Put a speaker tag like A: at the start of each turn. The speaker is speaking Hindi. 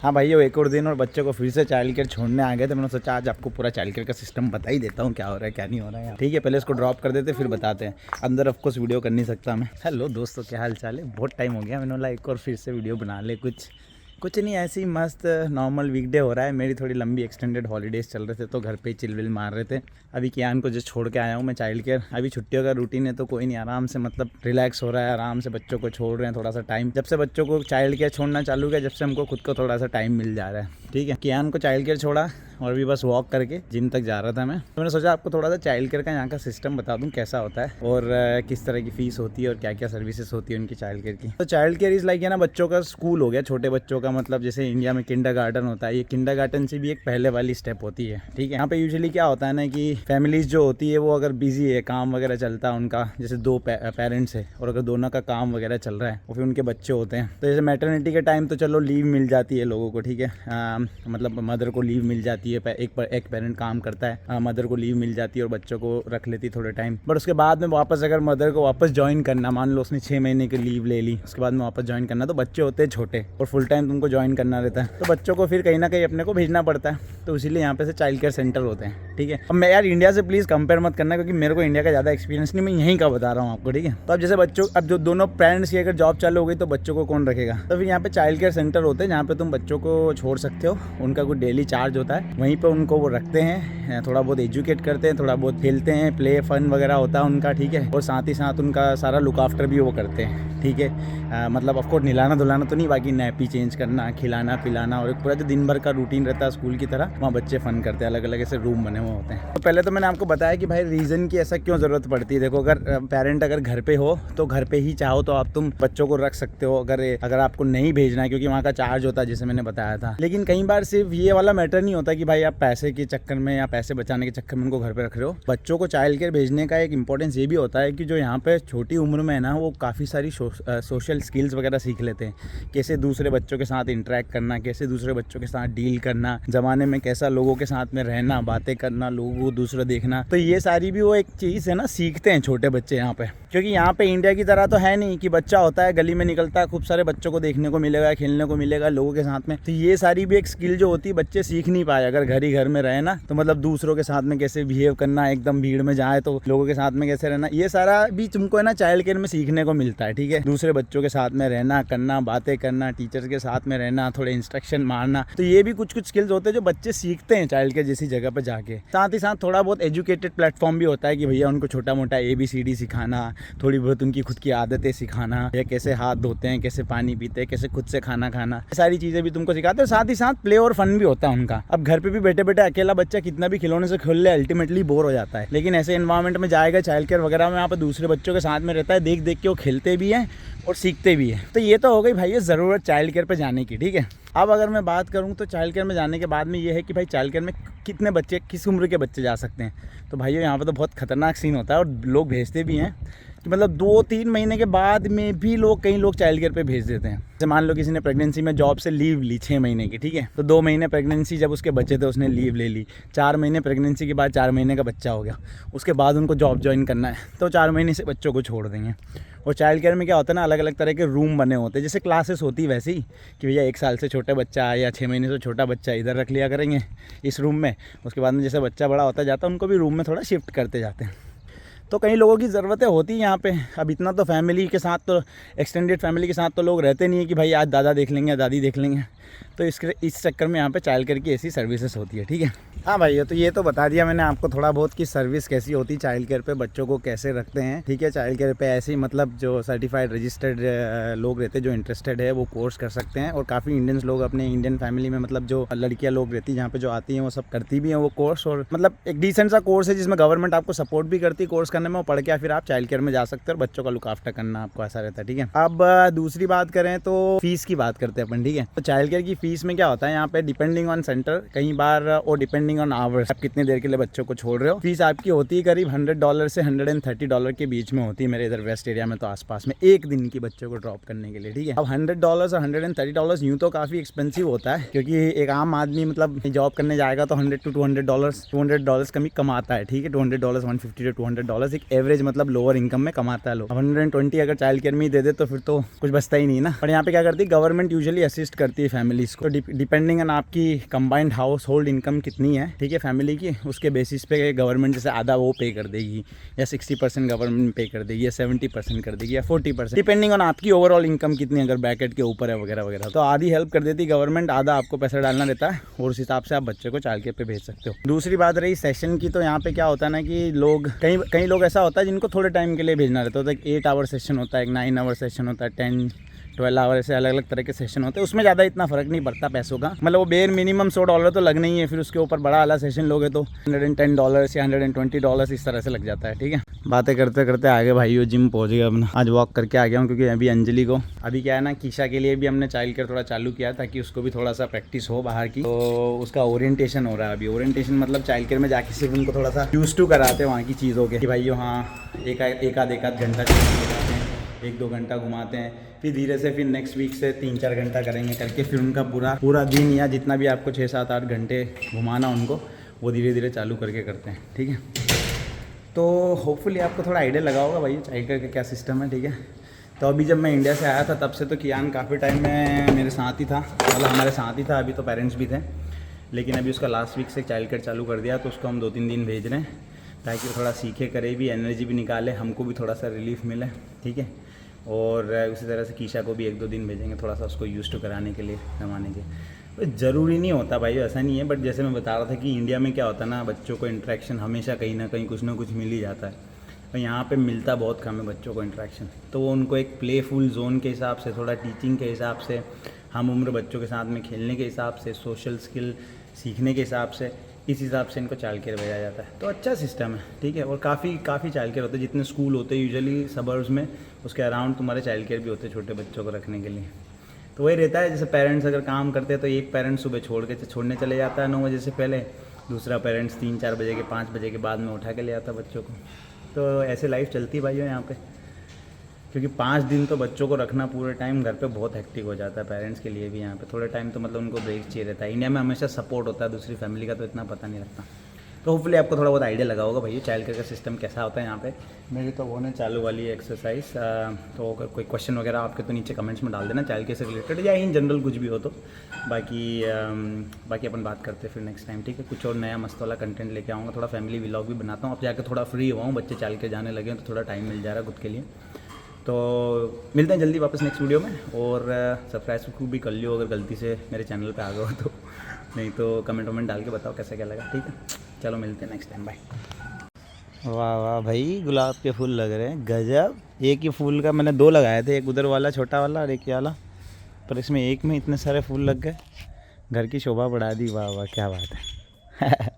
A: हाँ भाई, वो एक और दिन और बच्चे को फिर से चाइल्ड केयर छोड़ने आ गए थे। मैंने सोचा आज आपको पूरा चाइल्ड केयर का सिस्टम बता ही देता हूँ, क्या हो रहा है क्या नहीं हो रहा है। ठीक है, पहले इसको ड्रॉप कर देते फिर बताते हैं। अंदर ऑफकोर्स वीडियो कर नहीं सकता मैं। हेलो दोस्तों, क्या हाल चाल है? बहुत टाइम हो गया, मैंने बोला एक और फिर से वीडियो बना ले। कुछ नहीं, ऐसी मस्त नॉर्मल वीकडे हो रहा है। मेरी थोड़ी लंबी एक्सटेंडेड हॉलीडेज़ चल रहे थे तो घर पे चिलविल मार रहे थे। अभी कियान को जस्ट छोड़ के आया हूँ मैं चाइल्ड केयर। अभी छुट्टियों का रूटीन है तो कोई नहीं, आराम से मतलब रिलैक्स हो रहा है, आराम से बच्चों को छोड़ रहे हैं थोड़ा सा टाइम। जब से बच्चों को चाइल्ड केयर छोड़ना चालू किया, जब से हमको खुद को थोड़ा सा टाइम मिल जा रहा है। ठीक है, कियान को चाइल्ड केयर छोड़ा और भी बस वॉक करके जिम तक जा रहा था मैं। तो मैंने सोचा आपको थोड़ा सा चाइल्ड केयर का यहाँ का सिस्टम बता दूँ कैसा होता है और किस तरह की फ़ीस होती है और क्या क्या सर्विसेज होती है उनकी चाइल्ड केयर की। तो चाइल्ड केयर इज़ लाइक है ना, बच्चों का स्कूल हो गया, छोटे बच्चों का। मतलब जैसे इंडिया में किंडरगार्टन होता है, ये किंडरगार्टन से भी एक पहले वाली स्टेप होती है। ठीक है, यहाँ पे यूजुअली क्या होता है ना कि फैमिलीज जो होती है वो अगर बिजी है, काम वगैरह चलता है उनका, जैसे दो पेरेंट्स है और अगर दोनों का काम वगैरह चल रहा है और फिर उनके बच्चे होते हैं, तो जैसे मैटरनिटी के टाइम तो चलो लीव मिल जाती है लोगों को। ठीक है, मतलब मदर को लीव मिल जाती है, एक पेरेंट काम करता है, मदर को लीव मिल जाती है और बच्चों को रख लेती है थोड़े टाइम। बट उसके बाद में वापस अगर मदर को वापस ज्वाइन करना, मान लो उसने 6 महीने की लीव ले ली, उसके बाद में वापस ज्वाइन करना, तो बच्चे होते हैं छोटे और फुल टाइम तुमको ज्वाइन करना रहता है, तो बच्चों को फिर कहीं ना कहीं अपने को भेजना पड़ता है। तो इसीलिए यहाँ पे से चाइल्ड केयर सेंटर होते हैं। ठीक है, अब मैं यार इंडिया से प्लीज़ कंपेयर मत करना, क्योंकि मेरे को इंडिया का ज़्यादा एक्सपीरियंस नहीं, मैं यहीं का बता रहा हूँ आपको। ठीक है, तो अब जैसे बच्चों, अब जो दोनों पेरेंट्स की अगर जॉब चालू हो गई तो बच्चों को कौन रखेगा, तो फिर यहाँ पे चाइल्ड केयर सेंटर होते हैं जहाँ पे तुम बच्चों को छोड़ सकते हो। उनका कोई डेली चार्ज होता है, वहीं पर उनको वो रखते हैं, थोड़ा बहुत एजुकेट करते हैं, थोड़ा बहुत खेलते हैं, प्ले फन वगैरह होता है उनका। ठीक है, और साथ ही साथ उनका सारा लुक आफ्टर भी वो करते हैं। ठीक है, मतलब ऑफकोर्स नहलाना धुलाना तो नहीं, बाकी नैपी चेंज करना, खिलाना पिलाना और एक पूरा जो दिन भर का रूटीन रहता है स्कूल की तरह, वहाँ बच्चे फन करते हैं। अलग अलग ऐसे रूम बने हुए होते हैं। तो पहले तो मैंने आपको बताया कि भाई रीज़न की ऐसा क्यों ज़रूरत पड़ती है। देखो, अगर पेरेंट अगर घर पे हो तो घर पे ही चाहो तो आप तुम बच्चों को रख सकते हो, अगर आपको नहीं भेजना है, क्योंकि वहाँ का चार्ज होता है जैसे मैंने बताया था। लेकिन कई बार सिर्फ ये वाला मैटर नहीं होता कि भाई आप पैसे के चक्कर में या पैसे बचाने के चक्कर में उनको घर पे रख रहे हो। बच्चों को चाइल्ड केयर भेजने का एक इंपॉर्टेंस ये भी होता है कि जो यहाँ पे छोटी उम्र में है ना, वो काफ़ी सारी सोशल स्किल्स वगैरह सीख लेते हैं। कैसे दूसरे बच्चों के साथ इंटरेक्ट करना, कैसे दूसरे बच्चों के साथ डील करना, ज़माने में कैसा लोगों के साथ में रहना, बातें करना, लोगों को दूसरा देखना। तो ये सारी भी वो एक चीज़ है ना, सीखते हैं छोटे बच्चे यहाँ पे। क्योंकि यहाँ पे इंडिया की तरह तो है नहीं कि बच्चा होता है गली में निकलता है, खूब सारे बच्चों को देखने को मिलेगा, खेलने को मिलेगा लोगों के साथ में। तो ये सारी भी एक स्किल जो होती है बच्चे सीख नहीं पाए अगर घर ही घर में रहे ना। तो मतलब दूसरों के साथ में कैसे बिहेव करना, एकदम भीड़ में जाए तो लोगों के साथ में कैसे रहना, ये सारा भी तुमको है ना चाइल्ड केयर में सीखने को मिलता है। ठीक है, दूसरे बच्चों के साथ में रहना करना, बातें करना, टीचर्स के साथ में रहना, थोड़े इंस्ट्रक्शन मारना, तो ये भी कुछ स्किल्स होते हैं जो बच्चे सीखते हैं चाइल्ड केयर जैसी जगह पर जाके। साथ ही साथ थोड़ा बहुत एजुकेटेड प्लेटफॉर्म भी होता है कि भैया उनको छोटा मोटा ABCD सिखाना, थोड़ी बहुत उनकी खुद की आदतें सिखाना, या कैसे हाथ धोते हैं, कैसे पानी पीते हैं, कैसे खुद से खाना खाना, सारी चीज़ें भी तुमको सिखाते हैं। साथ ही साथ प्ले और फन भी होता है उनका। अब घर पे भी बैठे बैठे अकेला बच्चा कितना भी खिलौने से खेल ले, अल्टीमेटली बोर हो जाता है। लेकिन ऐसे एनवायरनमेंट में जाएगा चाइल्ड केयर वगैरह में, यहाँ पर दूसरे बच्चों के साथ में रहता है, देख देख के वो खेलते भी हैं और सीखते भी हैं। तो ये तो हो गई भाई ये ज़रूरत चाइल्ड केयर पे जाने की। ठीक है, अब अगर मैं बात करूँ तो चाइल्ड केयर में जाने के बाद में ये है कि भाई चाइल्ड केयर में कितने बच्चे, किस उम्र के बच्चे जा सकते हैं। तो भाई यहाँ पे तो बहुत खतरनाक सीन होता है और लोग भेजते भी हैं कि मतलब 2-3 महीने के बाद में भी कई लोग चाइल्ड केयर पे भेज देते हैं। जैसे मान लो किसी ने प्रेगनेंसी में जॉब से लीव ली 6 महीने की। ठीक है, तो 2 महीने प्रेगनेंसी जब उसके बच्चे थे उसने लीव ले ली, 4 महीने प्रेगनेंसी के बाद 4 महीने का बच्चा हो गया, उसके बाद उनको जॉब ज्वाइन करना है तो 4 महीने से बच्चों को छोड़ देंगे। और चाइल्ड केयर में क्या होता है ना, अलग अलग तरह के रूम बने होते हैं, जैसे क्लासेस होती है वैसे ही कि भैया 1 साल से छोटा बच्चा या 6 महीने से छोटा बच्चा इधर रख लिया करेंगे इस रूम में, उसके बाद में जैसे बच्चा बड़ा होता जाता है उनको भी रूम में थोड़ा शिफ्ट करते जाते हैं। तो कई लोगों की ज़रूरतें होती हैं यहाँ पे। अब इतना तो फैमिली के साथ, तो एक्सटेंडेड फैमिली के साथ तो लोग रहते नहीं है कि भाई आज दादा देख लेंगे या दादी देख लेंगे, तो इस चक्कर में यहाँ पे चाइल्ड केयर की ऐसी सर्विसेज होती है। ठीक है, हाँ भाई, तो ये तो बता दिया मैंने आपको थोड़ा बहुत कि सर्विस कैसी होती है चाइल्ड केयर पे, बच्चों को कैसे रखते हैं। ठीक है, चाइल्ड केयर पे ऐसे ही मतलब जो सर्टिफाइड रजिस्टर्ड लोग रहते हैं जो इंटरेस्टेड है वो कोर्स कर सकते हैं। और काफ़ी इंडियंस लोग अपने इंडियन फैमिली में, मतलब जो लड़कियाँ लोग रहती हैं जहाँ पे जो आती हैं वो सब करती भी हैं वो कोर्स। और मतलब एक डिसेंट सा कोर्स है जिसमें गवर्नमेंट आपको सपोर्ट भी करती है कोर्स करने में, और पढ़ के फिर आप चाइल्ड केयर में जा सकते हैं और बच्चों का लुक आफ्टर करना आपको ऐसा रहता है। ठीक है, अब दूसरी बात करें तो फीस की बात करते हैं अपन। ठीक है, तो चाइल्ड केयर की फीस में क्या होता है यहाँ पे, डिपेंडिंग ऑन सेंटर, कई बार और डिपेंडिंग डिपेंडिंग ऑन आवर्स, आप कितनी देर के लिए बच्चों को छोड़ रहे हो। फीस आपकी होती है करीब $100 से $130 के बीच में होती है मेरे इधर वेस्ट एरिया में, तो आसपास में एक दिन की बच्चों को ड्रॉप करने के लिए, ठीक है। अब $100 और $130 यूँ तो काफ़ी एक्सपेंसिव होता है, क्योंकि एक आम आदमी मतलब जॉब करने जाएगा तो $100 to $200 कमी कमाता है, ठीक है। $200, $150 to $200 एक एवरेज मतलब लोअर इनकम में कमाता है लोग। 120 अगर चाइल्ड केयर में ही दे दे तो फिर तो कुछ बचता ही नहीं ना। पर यहाँ पे क्या करती है गवर्नमेंट, यूजुअली असिस्ट करती है फैमिलीज को, डिपेंडिंग ऑन आपकी कंबाइंड हाउस होल्ड इनकम कितनी है, ठीक है, फैमिली की, उसके बेसिस पे गवर्नमेंट जैसे आधा वो पे कर देगी, या 60% गवर्नमेंट पे कर देगी, या 70% कर देगी, या 40%, डिपेंडिंग ऑन आपकी ओवरऑल इनकम कितनी अगर ब्रैकेट के ऊपर है वगैरह वगैरह। तो आधी हेल्प कर देती गवर्नमेंट, आधा आपको पैसा डालना रहता है, और उस हिसाब से आप बच्चे को चाइल्ड केयर पे भेज सकते हो। दूसरी बात रही सेशन की, तो यहाँ पे क्या होता है ना कि लोग कई लोग ऐसा होता है जिनको थोड़े टाइम के लिए भेजना रहता है। 8 आवर सेशन होता है, एक 9 आवर सेशन होता है, 10-12 आवर, ऐसे अलग अलग तरह के सेशन होते हैं। उसमें ज़्यादा इतना फ़र्क नहीं पड़ता पैसों का, मतलब वो बेर मिनिमम $100 तो लगना ही है। फिर उसके ऊपर बड़ा वाला सेशन लोगे तो $110 या $120 इस तरह से लग जाता है, ठीक है। बातें करते करते आगे भाई जिम पहुँच गया अपना। आज वॉक करके आ गया हूँ, क्योंकि अभी अंजलि को अभी क्या है ना, कीशा के लिए भी हमने चाइल्ड केयर थोड़ा चालू किया ताकि उसको भी थोड़ा सा प्रैक्टिस हो बाहर की। तो उसका ओरिएंटेशन हो रहा है अभी। ओरिएंटेशन मतलब चाइल्ड केयर में जाके सिर्फ उनको थोड़ा सा यूज टू कराते हैं वहाँ की चीज़ों के, कि भाई हाँ एक आध घंटा घुमाते हैं, 1-2 घंटा घुमाते हैं, फिर धीरे से फिर नेक्स्ट वीक से 3-4 घंटा करेंगे करके, फिर उनका पूरा दिन या जितना भी आपको 6-7-8 घंटे घुमाना उनको, वो धीरे धीरे चालू करके करते हैं, ठीक है। तो होपफुली आपको थोड़ा आइडिया लगा होगा भाई चाइल्ड केयर का क्या सिस्टम है, ठीक है। तो अभी जब मैं इंडिया से आया था तब से तो कियान काफ़ी टाइम में मेरे साथ ही था, मतलब हमारे साथ ही था। अभी तो पेरेंट्स भी थे, लेकिन अभी उसका लास्ट वीक से चाइल्ड केयर चालू कर दिया, तो उसको हम 2-3 दिन भेज रहे हैं ताकि वो थोड़ा सीखे, करे भी, एनर्जी भी निकाले, हमको भी थोड़ा सा रिलीफ मिले, ठीक है। और उसी तरह से कीशा को भी 1-2 दिन भेजेंगे थोड़ा सा उसको यूज टू कराने के लिए, कमाने के। तो ज़रूरी नहीं होता भाई, ऐसा नहीं है, बट जैसे मैं बता रहा था कि इंडिया में क्या होता है ना, बच्चों को इंटरेक्शन हमेशा कहीं ना कहीं कुछ ना कुछ मिल ही जाता है, और यहाँ पे मिलता बहुत कम है बच्चों को इंटरेक्शन। तो वो उनको एक प्लेफुल जोन के हिसाब से, थोड़ा टीचिंग के हिसाब से, हम उम्र बच्चों के साथ में खेलने के हिसाब से, सोशल स्किल सीखने के हिसाब से, इस हिसाब से इनको चाइल्ड केयर भेजा जाता है। तो अच्छा सिस्टम है, ठीक है। और काफ़ी चाइल्ड केयर होते हैं, जितने स्कूल होते हैं यूजुअली सबर्ब्स में, उसके अराउंड तुम्हारे चाइल्ड केयर भी होते हैं छोटे बच्चों को रखने के लिए। तो वही रहता है, जैसे पेरेंट्स अगर काम करते हैं तो एक पेरेंट्स सुबह छोड़ने चले जाता है 9 बजे से पहले, दूसरा पेरेंट्स 3-4 बजे के 5 बजे के बाद में उठा के ले आता है बच्चों को। तो ऐसे लाइफ चलती है भाइयों यहाँ पे, क्योंकि 5 दिन तो बच्चों को रखना पूरे टाइम घर पे बहुत हेक्टिक हो जाता है पेरेंट्स के लिए भी। यहाँ पे थोड़े टाइम तो मतलब उनको ब्रेक चाहिए रहता है। इंडिया में हमेशा सपोर्ट होता है, दूसरी फैमिली का तो इतना पता नहीं लगता। तो होपफुली आपको थोड़ा बहुत आइडिया लगा होगा भैया चाइल्ड केयर का सिस्टम कैसा होता है यहाँ पे। मेरी तो वो ने चालू वाली है एक्सरसाइज। तो अगर कोई क्वेश्चन वगैरह आपके तो नीचे कमेंट्स में डाल देना चाइल्ड केयर से रिलेटेड, या इन जनरल कुछ भी हो तो। बाकी अपन बात करते हैं फिर नेक्स्ट टाइम, ठीक है। कुछ और नया मस्त वाला कंटेंट लेके आऊँगा, थोड़ा फैमिली व्लॉग भी बनाता हूँ। अब जाकर थोड़ा फ्री हुआ हूँ, बच्चे चाइल्ड केयर जाने लगे हैं तो थोड़ा टाइम मिल जा रहा है खुद के लिए। तो मिलते हैं जल्दी वापस नेक्स्ट वीडियो में। और सब्सक्राइब भी कर लियो अगर गलती से मेरे चैनल पे आ गए हो तो, नहीं तो कमेंट डाल के बताओ कैसा क्या लगा, ठीक है। चलो मिलते हैं नेक्स्ट टाइम, बाय। वाह वाह भाई, गुलाब के फूल लग रहे हैं गजब। एक ही फूल का मैंने 2 लगाए थे, एक उधर वाला छोटा वाला और एक ये वाला, पर इसमें एक में इतने सारे फूल लग गए, घर की शोभा बढ़ा दी। वाह वाह क्या बात है।